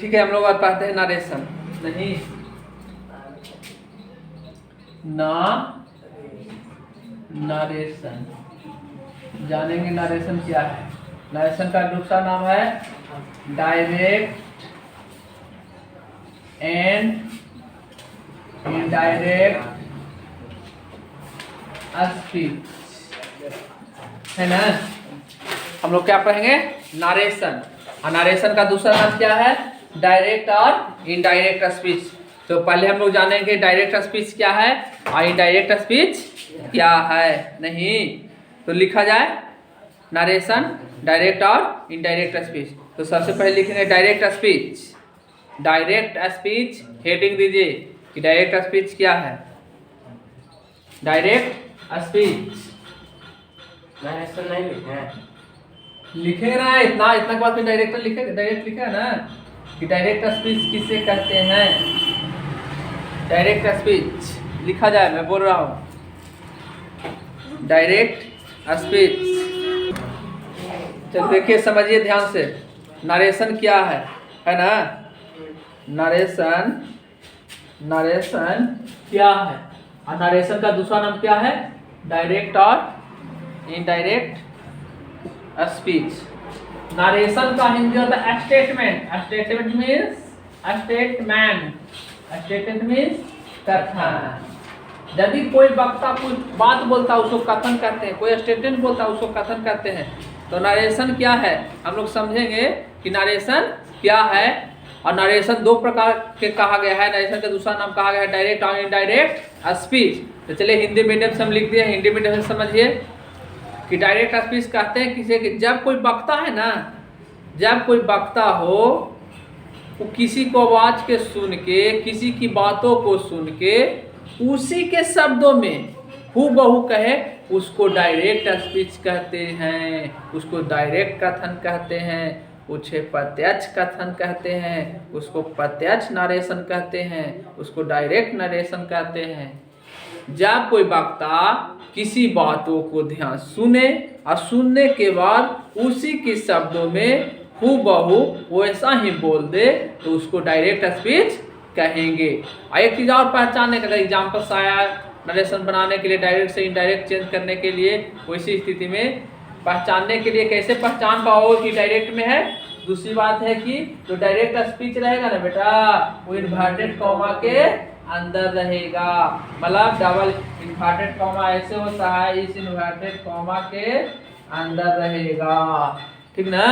ठीक है, हम लोग बात पढ़ते हैं नरेशन। नहीं नरेशन जानेंगे। नरेशन क्या है? नरेशन का दूसरा नाम है डायरेक्ट एंड इनडायरेक्ट स्पीच, है ना। हम लोग क्या पढ़ेंगे? नरेशन। और नरेशन का दूसरा नाम क्या है? डायरेक्ट और इनडायरेक्ट स्पीच। तो पहले हम लोग जानेंगे डायरेक्ट स्पीच क्या है और इनडायरेक्ट स्पीच क्या है। नहीं तो लिखा जाए नरेशन, डायरेक्ट और इनडायरेक्ट स्पीच। तो सबसे पहले लिखेंगे direct speech. Direct speech heading दीजिए कि डायरेक्ट स्पीच क्या है। डायरेक्ट स्पीच नरेशन नहीं लिखे लिखेंगे ना, इतना इतना के बाद फिर डायरेक्ट लिखा ना कि डायरेक्ट स्पीच किसे कहते हैं। डायरेक्ट स्पीच लिखा जाए, मैं बोल रहा हूँ डायरेक्ट स्पीच। चल देखिए, समझिए ध्यान से, नरेशन क्या है ना। नरेशन क्या है और नरेशन का दूसरा नाम क्या है? डायरेक्ट और इनडायरेक्ट स्पीच। नरेशन का हिंदी होता है स्टेटमेंट। स्टेटमेंट मीन्स कथन। यदि कोई वक्ता कोई बात बोलता है उसको कथन कहते हैं, कोई स्टेटमेंट बोलता है उसको कथन कहते हैं। तो नरेशन क्या है हम लोग समझेंगे कि नरेशन क्या है। और नरेशन दो प्रकार के कहा गया है। नरेशन का दूसरा नाम कहा गया है डायरेक्ट और इनडायरेक्ट स्पीच। तो चलिए हिंदी मीडियम से हम लिख दिए, हिंदी मीडियम से समझिए कि डायरेक्ट स्पीच कहते हैं किसी के, जब कोई वक्ता है ना, जब कोई वक्ता हो वो किसी को आवाज के सुन के, किसी की बातों को सुन के उसी के शब्दों में हूबहू कहे, उसको डायरेक्ट स्पीच कहते हैं। उसको डायरेक्ट कथन कहते हैं, उसे प्रत्यक्ष कथन कहते हैं, उसको प्रत्यक्ष नरेशन कहते हैं, उसको डायरेक्ट नरेशन कहते हैं। जब कोई वक्ता किसी बातों को ध्यान सुने और सुनने के बाद उसी के शब्दों में हूबहू वैसा ही बोल दे तो उसको डायरेक्ट स्पीच कहेंगे। और एक चीज़ और पहचानने का, एग्जाम्पल्स आया नरेशन बनाने के लिए, डायरेक्ट से इनडायरेक्ट चेंज करने के लिए, वैसी स्थिति में पहचानने के लिए कैसे पहचान पाओगे कि डायरेक्ट में है। दूसरी बात है कि जो डायरेक्ट स्पीच रहेगा ना बेटा, वो इन्वर्टेड कॉमा के अंदर रहेगा। मतलब डबल इन्वर्टेड कॉमा ऐसे होता है, इस इन्वर्टेड कॉमा के अंदर रहेगा, ठीक ना।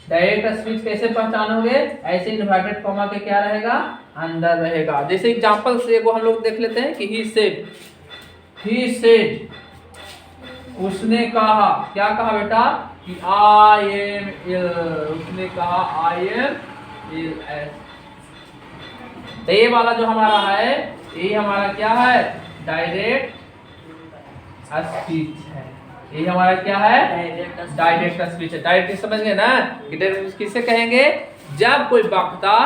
डायरेक्ट स्पीच कैसे पहचानोगे? ऐसे इन्वर्टेड कॉमा के क्या रहेगा? अंदर रहेगा। जैसे एग्जांपल से वो हम लोग देख लेते हैं कि ही सेड उसने कहा। क्या कहा बेटा? कि आई एम इल। उसने कहा आई एम इल। तो ये वाला जो हमारा है, ये हमारा क्या है? डायरेक्ट स्पीच है। ये हमारा क्या है? डायरेक्ट स्पीच है। डायरेक्ट समझ गए ना कि डायरेक्ट किसे कहेंगे? जब कोई वक्ता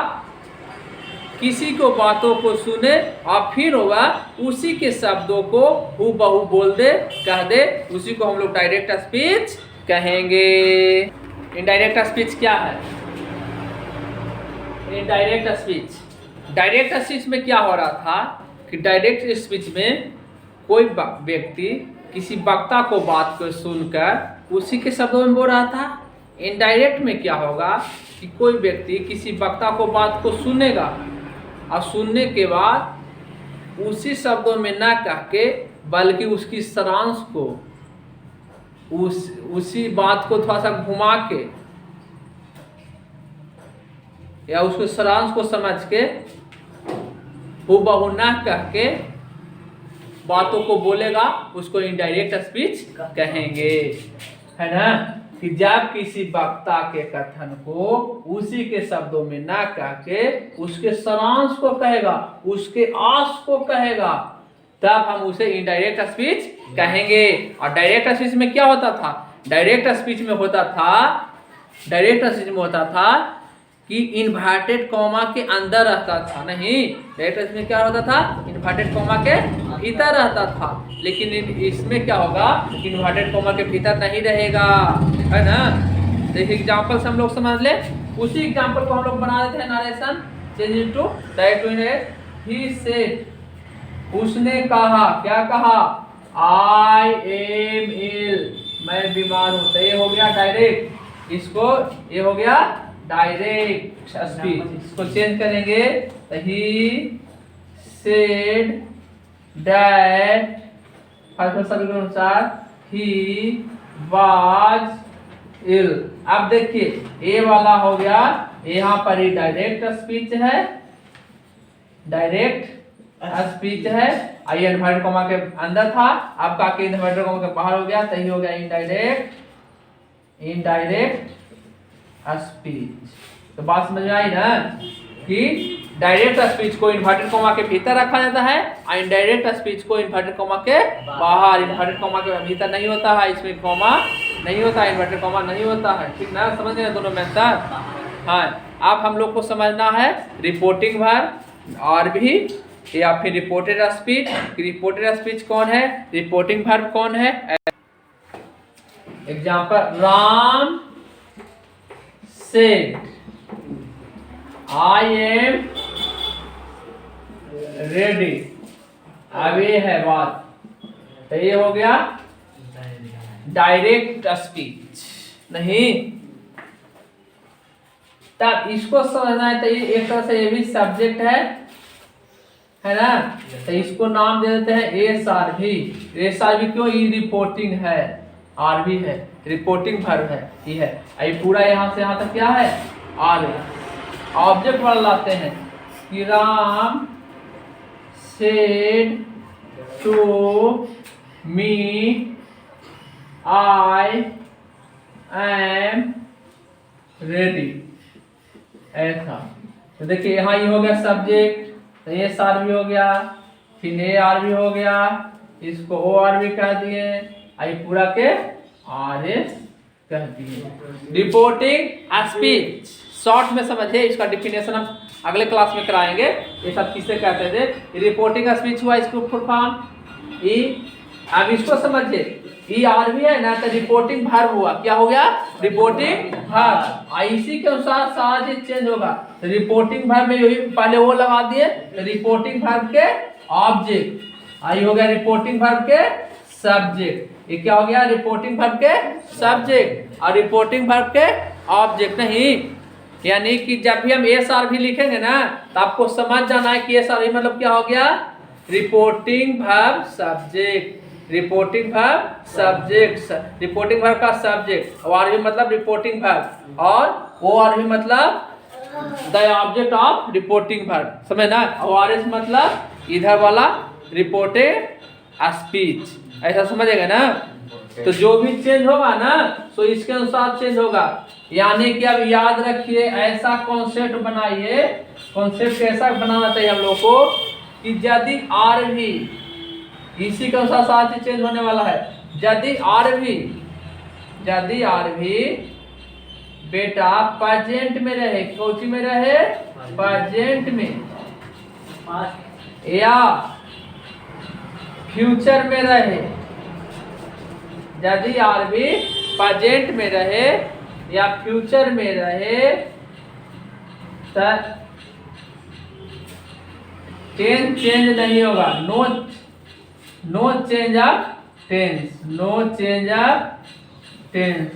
किसी को बातों को सुने और फिर वह उसी के शब्दों को हूबहू बोल दे, कह दे, उसी को हम लोग डायरेक्ट स्पीच कहेंगे। इनडायरेक्ट स्पीच क्या है? इनडायरेक्ट स्पीच में क्या हो रहा था कि डायरेक्ट स्पीच में कोई व्यक्ति किसी वक्ता को बात को सुनकर उसी के शब्दों में बोल रहा था। इनडायरेक्ट में क्या होगा कि कोई व्यक्ति किसी वक्ता को बात को सुनेगा और सुनने के बाद उसी शब्दों में ना कह के बल्कि उसकी सारांश को, उसी बात को थोड़ा सा घुमा के या उसको सारांश को समझ के हूबहू ना कह के बातों को बोलेगा, उसको इनडायरेक्ट स्पीच कहेंगे, है ना। कि जब किसी वक्ता के कथन को उसी के शब्दों में ना कह के उसके सारांश को कहेगा, उसके आस को कहेगा, तब हम उसे इनडायरेक्ट स्पीच कहेंगे। और डायरेक्ट स्पीच में क्या होता था? डायरेक्ट स्पीच में होता था कि इन्वर्टेड कॉमा के अंदर रहता था। नहीं, डायरेक्ट स्पीच में क्या होता था? इन्वर्टेड कॉमा के भीतर रहता था। लेकिन इसमें क्या होगा? इन्वर्टेड कॉमा के भीतर नहीं रहेगा, है ना। देखिए एग्जाम्पल से हम लोग समझ ले। उसी एग्जाम्पल को हम लोग बना देते हैं narration change into direct to indirect. He said, उसने कहा, क्या कहा, आई एम इल, मैं बीमार हूं। तो ये हो गया डायरेक्ट, इसको ये हो गया डायरेक्ट स्पीच। इसको चेंज करेंगे तो ही सेड दैट, फर्स्ट के अनुसार ही वाज इल। अब देखिए ए वाला हो गया, यहाँ पर ही डायरेक्ट स्पीच है, डायरेक्ट स्पीच है। आई इन्वर्टेड कॉमा के अंदर था, आपका के इन्वर्टेड कॉमा के बाहर हो गया, तो ये हो गया इनडायरेक्ट, इनडायरेक्ट स्पीच। तो बात समझ में आई ना कि डायरेक्ट स्पीच को इन्वर्टेड कॉमा के भीतर रखा जाता है और इनडायरेक्ट स्पीच को इन्वर्टेड कॉमा के बाहर। इन्वर्टेड कॉमा के भीतर नहीं होता है, इसमें कॉमा नहीं होता है, इन्वर्टेड कॉमा नहीं होता है। ठीक ना, समझ गए दोनों में अंतर। हाँ, अब हम लोग को समझना है रिपोर्टिंग वर्ब और भी या फिर रिपोर्टेड स्पीच। रिपोर्टेड स्पीच कौन है, रिपोर्टिंग वर्ब कौन है। Example, Ram said I am ready. अब ये है बात, तो ये हो गया डायरेक्ट स्पीच। नहीं, तब इसको समझना है, तो ये एक तरह से ये भी सब्जेक्ट है ना, तो इसको नाम दे देते हैं एस आर भी। एस आर भी क्यों, ये रिपोर्टिंग है, आर भी है, रिपोर्टिंग वर्ब है, ये है। ये पूरा यहाँ से यहाँ तक क्या है, आर है। ऑब्जेक्ट वाला लाते हैं कि Ram said to me I am ready, ऐसा। तो देखिए यहाँ ये हो गया सब्जेक्ट, तो ये आर भी हो गया, फिर ए आर भी हो गया, इसको ओ आर भी कह दिए, आई पूरा के आर एस कह दिए। रिपोर्टिंग स्पीच शॉर्ट में समझिए, इसका डिफिनेशन हम अगले क्लास में कराएंगे। ये सब किसे कहते थे, रिपोर्टिंग स्पीच हुआ, इसको फुल फॉर्म ई। अब इसको समझिए, ई आर भी है ना, तो रिपोर्टिंग वर्ब हुआ, क्या हो गया, रिपोर्टिंग वर्ब। इसी के अनुसार सारा चीज चेंज होगा। तो रिपोर्टिंग वर्ब में यही पहले वो लगा दिए, तो रिपोर्टिंग वर्ब के ऑब्जेक्ट, आई हो गया रिपोर्टिंग वर्ब के सब्जेक्ट। ये क्या हो गया, रिपोर्टिंग वर्ब के सब्जेक्ट और रिपोर्टिंग वर्ब के ऑब्जेक्ट। नहीं, यानी कि जब भी हम एस आर भी लिखेंगे ना, तो आपको समझ जाना है कि एस आर भी मतलब क्या हो गया, reporting verb subject, reporting verb subject, reporting verb का सब्जेक्ट। और आर भी मतलब रिपोर्टिंग वर्ब, और ओ आर भी मतलब the object of reporting verb, समझ ना। और आर एस मतलब इधर वाला रिपोर्टेड स्पीच, ऐसा समझेगा ना। तो जो भी चेंज होगा ना, तो इसके अनुसार चेंज होगा। यानी कि अब याद रखिए, ऐसा कॉन्सेप्ट बनाइए, कॉन्सेप्ट ऐसा बनाना चाहिए हम लोग को कि यदि आर भी, इसी के अनुसार सारा चीज चेंज होने वाला है। यदि आर भी बेटा प्रेजेंट में रहे, कोची में रहे, प्रेजेंट में, या फ्यूचर में रहे, यदि आर भी प्रेजेंट में रहे या फ्यूचर में रहे, तो टेंस चेंज नहीं होगा। No change of tense, no change of tense,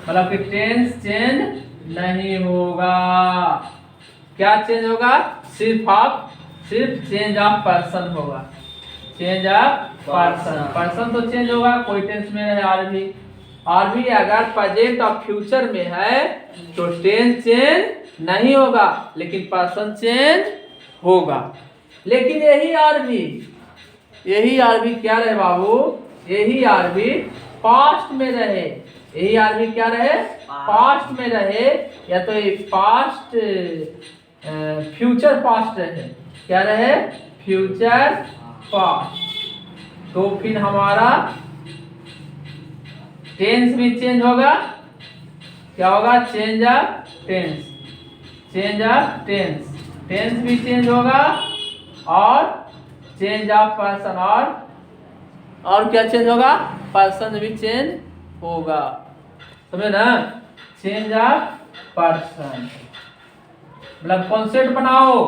मतलब कि टेंस चेंज नहीं होगा। क्या चेंज होगा, सिर्फ चेंज ऑफ पर्सन होगा, चेंज ऑफ पर्सन। पर्सन तो चेंज होगा, कोई टेंस में है आर भी अगर प्रेजेंट और फ्यूचर में है तो टेंस चेंज नहीं होगा, लेकिन पर्सन चेंज होगा। लेकिन यही आर भी क्या रहे बाबू, यही आर भी पास्ट में रहे, यही आर भी क्या रहे, पास्ट में रहे, या तो ये पास्ट फ्यूचर पास्ट रहे, क्या रहे, फ्यूचर पास्ट, तो फिर हमारा टेंस भी चेंज होगा। क्या होगा, change of tense, change of tense, tense भी चेंज होगा और चेंज ऑफ पर्सन, और क्या चेंज होगा, पर्सन भी चेंज होगा, समझे ना। Change of person. मतलब कॉन्सेप्ट बनाओ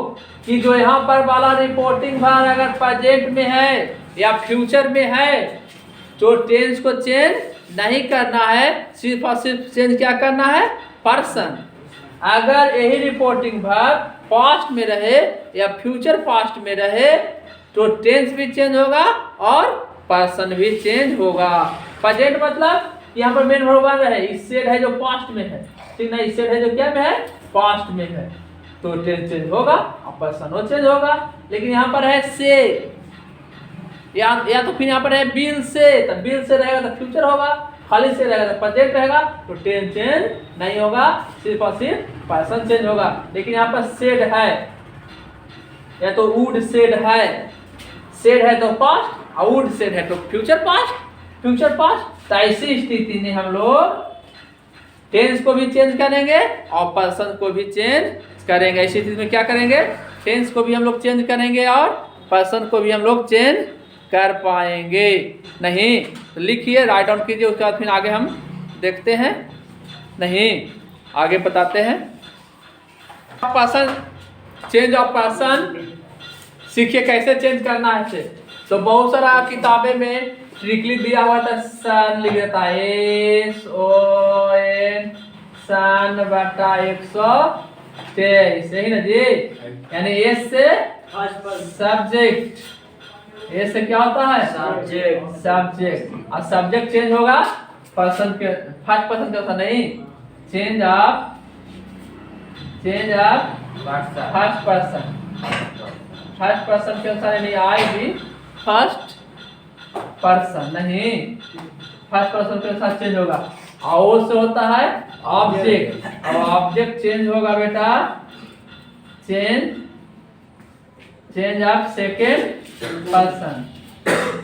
कि जो यहाँ पर वाला रिपोर्टिंग भाग अगर प्रेजेंट में है या फ्यूचर में है तो टेंस को चेंज नहीं करना है, सिर्फ और सिर्फ चेंज क्या करना है, पर्सन। अगर यही रिपोर्टिंग भाग पास्ट में रहे या फ्यूचर पास्ट में रहे तो टेंस भी चेंज होगा और पर्सन भी चेंज होगा। प्रेजेंट मतलब यहाँ पर मेन वर्ब है, इससे है जो पास्ट में है, ठीक ना, इससे है जो क्या में है, पास्ट में है, तो टेंस चेंज होगा और पर्सन वो चेंज होगा। लेकिन यहाँ पर है से या तो फिर यहाँ पर है बिल से, तो बिल से रहेगा तो फ्यूचर होगा, खाली से रहेगा तो प्रेजेंट रहेगा, तो टेंस चेंज नहीं होगा, सिर्फ और सिर्फ पर्सन चेंज होगा। लेकिन यहाँ पर सेड है या तो वुड सेड है तो पास्ट और वुड सेड है तो फ्यूचर पास्ट। तो ऐसी स्थिति में हम लोग टेंस को भी चेंज करेंगे और पर्सन को भी चेंज करेंगे। ऐसी स्थिति में क्या करेंगे, टेंस को भी हम लोग चेंज करेंगे और पर्सन को भी हम लोग चेंज कर पाएंगे नहीं। तो लिखिए, राइट डाउन कीजिए, उसके बाद फिर आगे हम देखते हैं, नहीं आगे बताते हैं। पर्सन चेंज ऑफ पर्सन सीखिए कैसे चेंज करना है इसे। तो बहुत सारा किताबें में ट्रिकली दिया हुआ था, सन लिख देता है SON सन बटा 123, सही ना जी, यानी एस से सब्जेक्ट, एस से क्या होता है, सब्जेक्ट और सब्जेक्ट चेंज होगा पर्सन के, फर्स्ट पर्सन के होता नहीं, चेंज ऑफ फर्स्ट पर्सन के अनुसार नहीं, आई भी फर्स्ट पर्सन नहीं, फर्स्ट पर्सन के अनुसार चेंज होगा। और से होता है ऑब्जेक्ट, और ऑब्जेक्ट चेंज होगा बेटा, change of second person,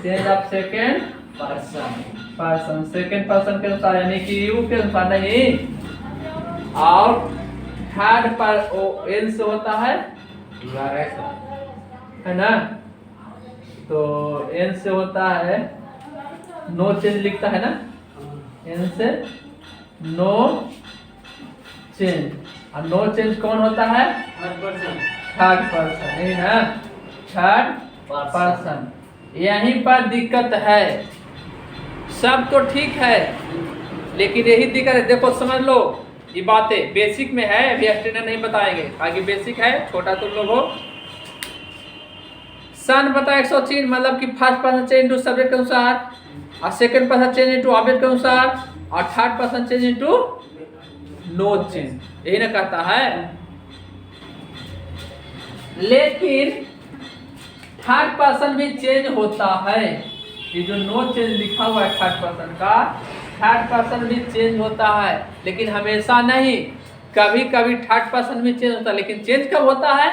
change of second person, second person के अनुसार, यानी कि यू के अनुसार नहीं। और थर्ड पर एन से होता है ना, तो एन से होता है नो चेंज लिखता है ना, एन से नो चेंज, और नो चेंज कौन होता है, थर्ड पर्सन, नहीं ना, थर्ड पर्सन। यहीं पर दिक्कत है, सब तो ठीक है लेकिन यही दिक्कत है। देखो समझ लो, ये बातें बेसिक में है, अभी एक्सटेंडेड नहीं बताएंगे, आगे बेसिक है, छोटा तुम लोग हो। सन बता 103 मतलब कि first person change into subject के अनुसार, और second person change into object के अनुसार, और third person change into no change, यही ना कहता है। लेकिन थर्ड पर्सन भी चेंज होता है, ये जो नो चेंज लिखा हुआ है थर्ड पर्सन का, थर्ड पर्सन भी चेंज होता है, लेकिन हमेशा नहीं, कभी कभी थर्ड पर्सन भी चेंज होता है। लेकिन चेंज कब होता है,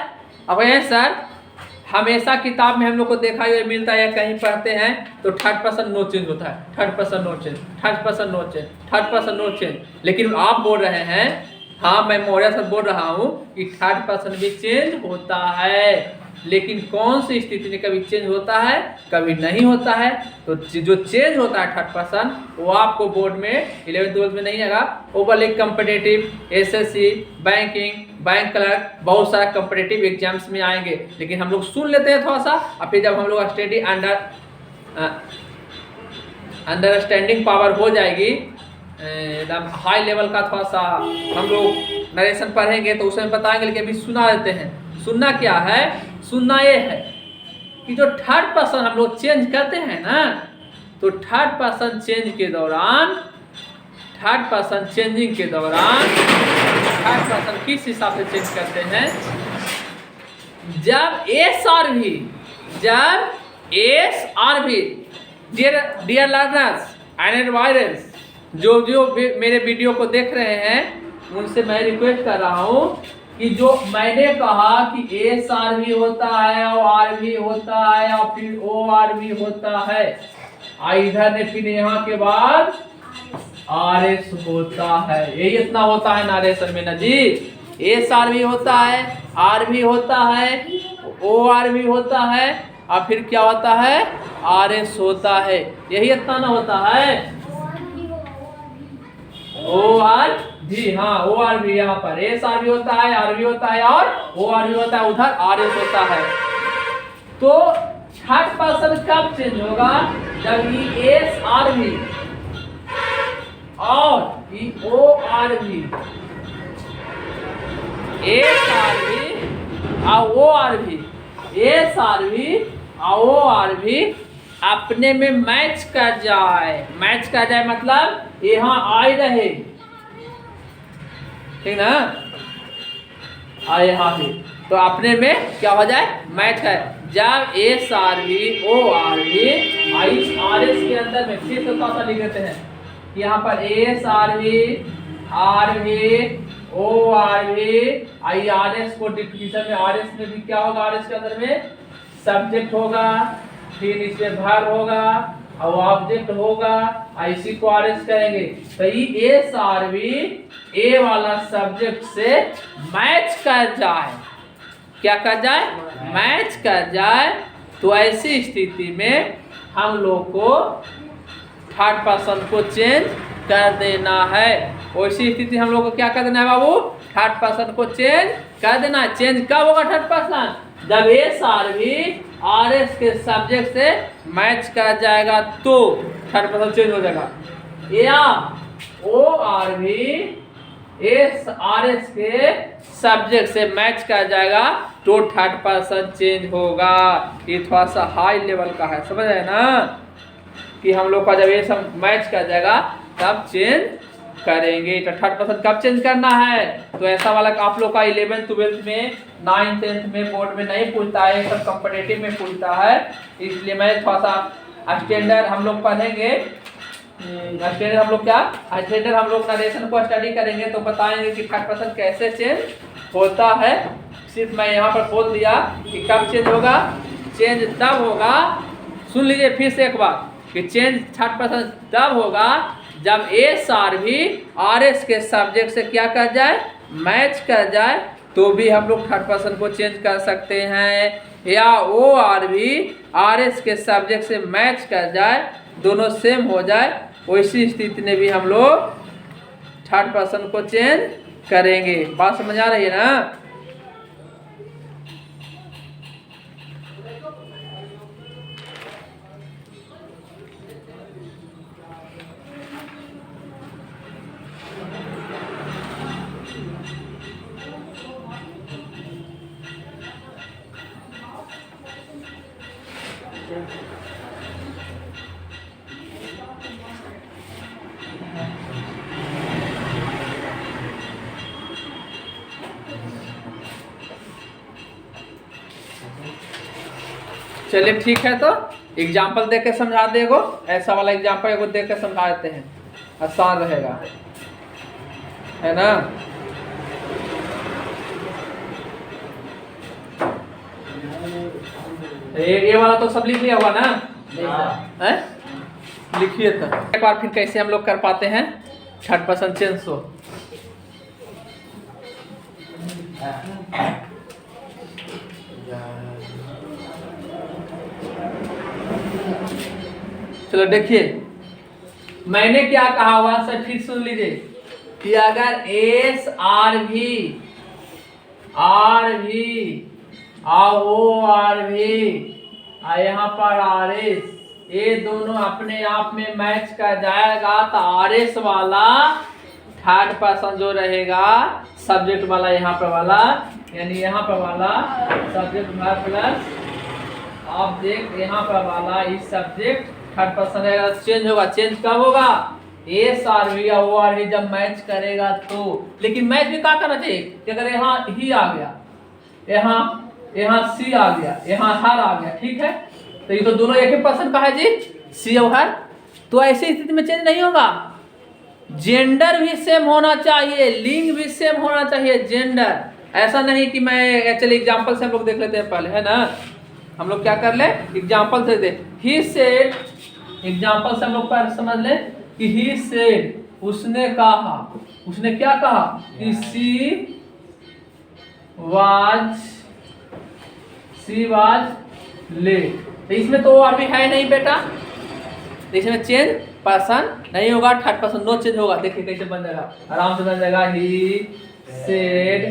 अब ये सर हमेशा किताब में हम लोग को देखा हुआ मिलता है, कहीं पढ़ते हैं तो थर्ड पर्सन नो चेंज होता है, third person no change, third person no change, third person no change. लेकिन आप बोल रहे हैं, हाँ मैं मौर्य सर बोल रहा हूँ कि थर्ड पर्सन भी चेंज होता है, लेकिन कौन सी स्थिति में कभी चेंज होता है कभी नहीं होता है। तो जो चेंज होता है थर्ड पर्सन वो आपको बोर्ड में 11th 12th में नहीं आएगा, overall competitive, SSC, banking, bank clerk, बहुत सारा कॉम्पिटिटिव एग्जाम्स में आएंगे। लेकिन हम लोग सुन लेते हैं थोड़ा सा, और फिर जब हम लोग स्टडी अंडरस्टैंडिंग पावर हो जाएगी, एकदम हाई लेवल का थोड़ा सा हम लोग नरेशन पढ़ेंगे तो उसमें बताएंगे। लेकिन अभी सुना देते हैं। सुनना क्या है, सुनना ये है कि जो थर्ड पर्सन हम लोग चेंज करते हैं ना, तो थर्ड पर्सन चेंज के दौरान, थर्ड पर्सन चेंजिंग के दौरान थर्ड पर्सन किस हिसाब से चेंज करते हैं, जब एस आर भी डियर लर्नर्स एंड एडवाइजर्स, जो मेरे वीडियो को देख रहे हैं उनसे मैं रिक्वेस्ट कर रहा हूँ कि जो मैंने कहा कि एस आर भी होता है और आर भी होता है और फिर ओ आर भी होता है, इधर ने फिर यहाँ के बाद आर एस होता है, यही इतना होता है नारेशन में ना जी। एस आर भी होता है, आर भी होता है, ओ आर भी होता है, और फिर क्या होता है, आर एस होता है, यही इतना ना होता है, ओ आर भी, हाँ ओ आर भी यहाँ पर एस आर भी होता है, आर भी होता है और ओ आर भी होता है, उधर आर एस होता है। तो थर्ड पर्सन कब चेंज होगा? जब ई एस आर भी और ई ओ आर भी, एस आर भी और ओ आर भी, एस आर भी और ओ आर भी अपने में मैच कर जाए। मैच कर जाए मतलब यहाँ आई रहे, ठीक ना, और यहाँ भी, तो अपने में क्या हो जाए? मैच है। जब एस आर भी ओ आर भी आई आर एस के अंदर में, फिर से थोड़ा सा लिख देते हैं कि यहाँ पर एस आर भी ओ आर भी आई आर एस को डिफिनेशन में, आर एस में भी क्या होगा? आर एस के अंदर में सब्जेक्ट होगा, फिर इसमें भर होगा और ऑब्जेक्ट होगा, इसी को आर एस करेंगे। तो ये एस आर भी ए वाला सब्जेक्ट से मैच कर जाए, क्या कर जाए? मैच कर जाए। तो ऐसी स्थिति में हम लोग को थर्ड पर्सन को चेंज कर देना है। वैसी स्थिति हम लोग को क्या कर देना है बाबू? थर्ड पर्सन को चेंज कर देना है। चेंज कब होगा थर्ड पर्सन? जब एस आर भी आर एस के सब्जेक्ट से मैच कर जाएगा तो थर्ड पर्सन चेंज हो जाएगा, या ओ आर भी एस आर एस के सब्जेक्ट से मैच कर जाएगा तो थर्ड पर्सन चेंज होगा। ये थोड़ा सा हाई लेवल का है, समझ रहे ना, कि हम लोग का जब ये सब मैच कर जाएगा तब चेंज करेंगे। तो थर्ड पर्सन कब चेंज करना है? तो ऐसा वाला आप लोग का 11th 12th में 9th 10th में बोर्ड में नहीं पूछता है, सब कॉम्पिटिटिव में पूछता है, इसलिए मैं थोड़ा सा स्टैंडर्ड हम लोग पढ़ेंगे। स्टैंडर्ड हम लोग क्या स्टैंडर्ड हम लोग नरेशन को स्टडी करेंगे तो बताएंगे कि थर्ड पर्सन कैसे चेंज होता है। सिर्फ मैं यहाँ पर बोल दिया कि कब चेंज होगा। चेंज तब होगा, सुन लीजिए फिर से एक बार, कि चेंज थर्ड पर्सन तब होगा जब एस आर भी आर एस के सब्जेक्ट से क्या कर जाए? मैच कर जाए, तो भी हम लोग थर्ड पर्सन को चेंज कर सकते हैं। या ओ आर भी आर एस के सब्जेक्ट से मैच कर जाए, दोनों सेम हो जाए, वैसी स्थिति में भी हम लोग थर्ड पर्सन को चेंज करेंगे। बात समझ आ रही है ना? चलिए ठीक है, तो एग्जाम्पल दे के समझा देगो। ऐसा वाला एग्जाम्पल एगो दे के समझा देते हैं, आसान रहेगा, है ना। ये वाला तो सब लिख लिया हुआ ना? है? लिखिए तो एक बार फिर कैसे हम लोग कर पाते हैं थर्ड पर्सन चेंज हो। चलो देखिए, मैंने क्या कहा हुआ सर फिर सुन लीजिए कि अगर एस आर भी ओ आर भी यहाँ पर आर एस, ये दोनों अपने आप में मैच कर जाएगा तो आर एस वाला थर्ड पर्सन जो रहेगा सब्जेक्ट वाला यहाँ पर वाला, यानी यहाँ पर वाला सब्जेक्ट प्लस ऑब्जेक्ट यहाँ पर वाला इस सब्जेक्ट थर्ड पर्सन रहेगा, चेंज होगा। चेंज कब होगा? एस आर वी या ओ आर वी जब मैच करेगा तो। लेकिन मैच भी क्या करना चाहिए कि अगर यहाँ ही आ गया, यहाँ सी आ गया, यहाँ हर आ गया, ठीक है, तो ये तो दोनों एक ही पर्सन का है जी, सी और हर, तो ऐसी स्थिति में चेंज नहीं होगा। जेंडर भी सेम होना चाहिए, लिंग भी सेम होना चाहिए, जेंडर। ऐसा नहीं कि मैं एक्चुअली एग्जांपल से हम लोग देख लेते हैं पहले, है ना। हम लोग क्या कर ले, एग्जांपल से दे। ही सेड, एग्जांपल से हम लोग पहले समझ ले कि ही सेड, उसने कहा, उसने क्या कहा कि सी वाज लेट। तो इसमें तो और भी है नहीं बेटा, तो इसमें चेंज पर्सन नहीं होगा, थर्ड पर्सन नो चेंज होगा। देखिए कैसे बन जाएगा, आराम से बन जाएगा। He said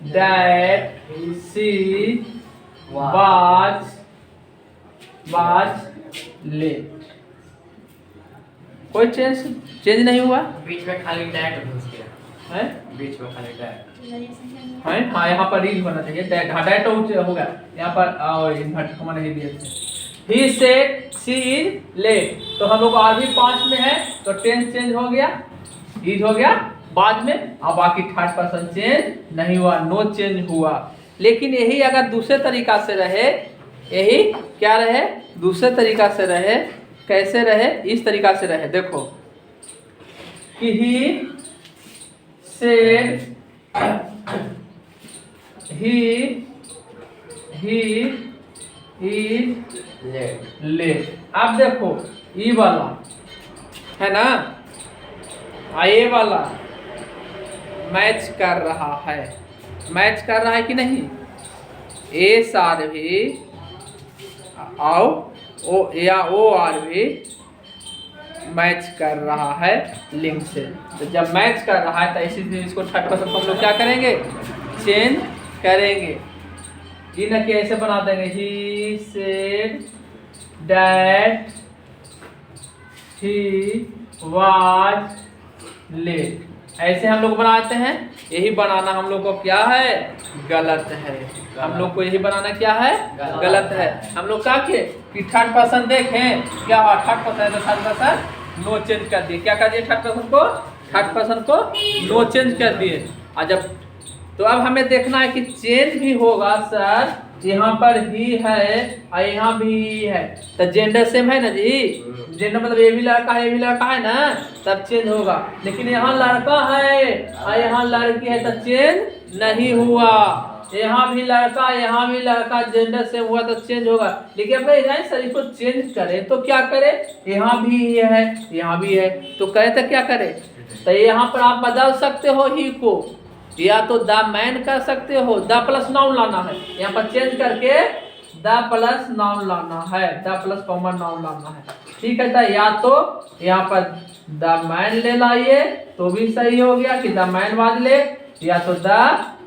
that she was late. कोई चेंज नहीं हुआ बीच में खाली डैट घुस गया है, बीच में खाली डैट है। हाँ यहाँ पर रीड होना चाहिए, दैट। हाँ दैट हो गया यहाँ पर, और इन्वर्ट कॉमा नहीं दिए थे। He said she is late, तो हम लोग आर भी पास्ट में है तो टेंस चेंज हो गया, इज हो गया बाद में, और बाकी थर्ड पर्सन चेंज नहीं हुआ, नो चेंज हुआ। लेकिन यही अगर दूसरे तरीका से रहे, यही क्या रहे, दूसरे तरीका से रहे, कैसे रहे, इस तरीका से रहे। देखो कि he said he is late. अब देखो ई वाला है ना, ये वाला मैच कर रहा है, मैच कर रहा है कि नहीं, ए सार भी आओ ओ या ओ आर भी मैच कर रहा है लिंक से। तो जब मैच कर रहा है तो इसी इसको थर्ड पर्सन को हम लोग क्या करेंगे, चेंज करेंगे। जी ना कि ऐसे बना देंगे, he said that he was late, ऐसे हम लोग बनाते हैं। यही बनाना हम लोग को क्या है, गलत है। हम लोग को यही बनाना क्या है, गलत है। हम लोग क्या किए कि थर्ड पर्सन देखें क्या हुआ, थर्ड पर्सन है तो थर्ड पर्सन नो चेंज कर दिए। क्या कर दिए, थर्ड पर्सन को नो चेंज कर दिए। और जब तो अब हमें देखना है कि चेंज भी होगा सर, यहाँ पर ही है और यहाँ भी ही है, तो जेंडर सेम है ना जी, जेंडर मतलब ये भी लड़का है ये भी लड़का है ना, तब चेंज होगा। लेकिन यहाँ लड़का है और यहाँ लड़की है तो चेंज नहीं हुआ। यहाँ भी लड़का जेंडर सेम हुआ तो चेंज होगा। लेकिन अब जाए सर इसको चेंज करे तो क्या करे, यहाँ भी है यहाँ भी है, तो करे तो क्या करे, तो यहाँ पर आप बदल सकते हो ही को, या तो द मैन कर सकते हो, द प्लस नाउन लाना है, यहाँ पर चेंज करके द प्लस नाउन लाना है, द प्लस कॉमन नाउन लाना है। ठीक है, तो या तो यहाँ पर द मैन ले लाइए तो भी सही हो गया कि द मैन वाज ले, या तो द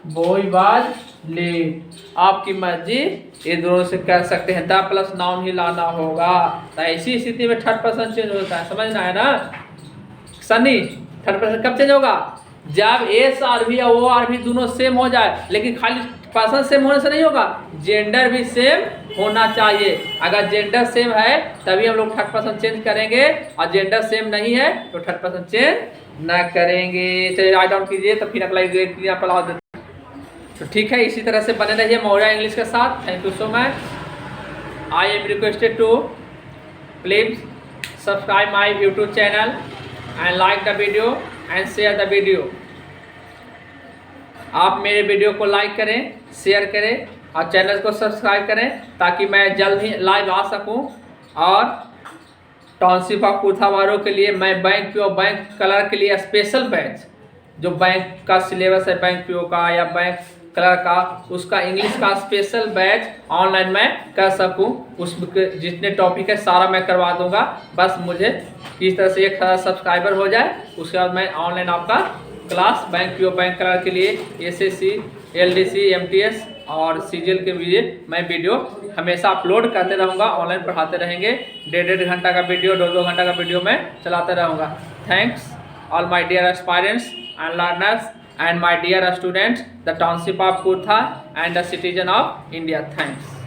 बॉय वाज ले, आपकी मर्जी, ये दोनों से कर सकते हैं। द प्लस नाउन ही लाना होगा, तो ऐसी स्थिति में थर्ड पर्सन चेंज होता है, समझना है ना सनी। थर्ड पर्सन कब चेंज होगा, जब एस आर भी या ओ आर भी दोनों सेम हो जाए। लेकिन खाली पर्सन सेम होने से नहीं होगा, जेंडर भी सेम होना चाहिए। अगर जेंडर सेम है तभी हम लोग थर्ड पर्सन चेंज करेंगे, और जेंडर सेम नहीं है तो थर्ड पर्सन चेंज ना करेंगे। चलिए राइट डाउन कीजिए, तो फिर अगला यहाँ पर ला देते। तो ठीक है, इसी तरह से बने रहिए मौर्या इंग्लिश के साथ। Thank you so much. I am requested to please subscribe my YouTube channel and like the video and share the video. आप मेरे वीडियो को लाइक करें, शेयर करें और चैनल को सब्सक्राइब करें, ताकि मैं जल्द ही लाइव आ सकूं। और टाउनशिप ऑफ कुर्थावारों के लिए मैं बैंक पीओ बैंक कलर के लिए स्पेशल बैच, जो बैंक का सिलेबस है बैंक पीओ का या बैंक कलर का, उसका इंग्लिश का स्पेशल बैच ऑनलाइन मैं कर सकूं। उस जितने टॉपिक है सारा मैं करवा दूंगा, बस मुझे किस तरह से 1000 सब्सक्राइबर हो जाए, उसके बाद मैं ऑनलाइन आपका class bank PO bank colour के लिए एसएससी एलडीसी एमटीएस और सीजीएल के लिए मैं वीडियो हमेशा अपलोड करते रहूँगा, ऑनलाइन पढ़ाते रहेंगे। 1.5 घंटा का वीडियो 2 घंटा का वीडियो मैं चलाते रहूँगा। Thanks all my dear aspirants and learners and my dear students, the township of Kurtha and the citizen of India. Thanks.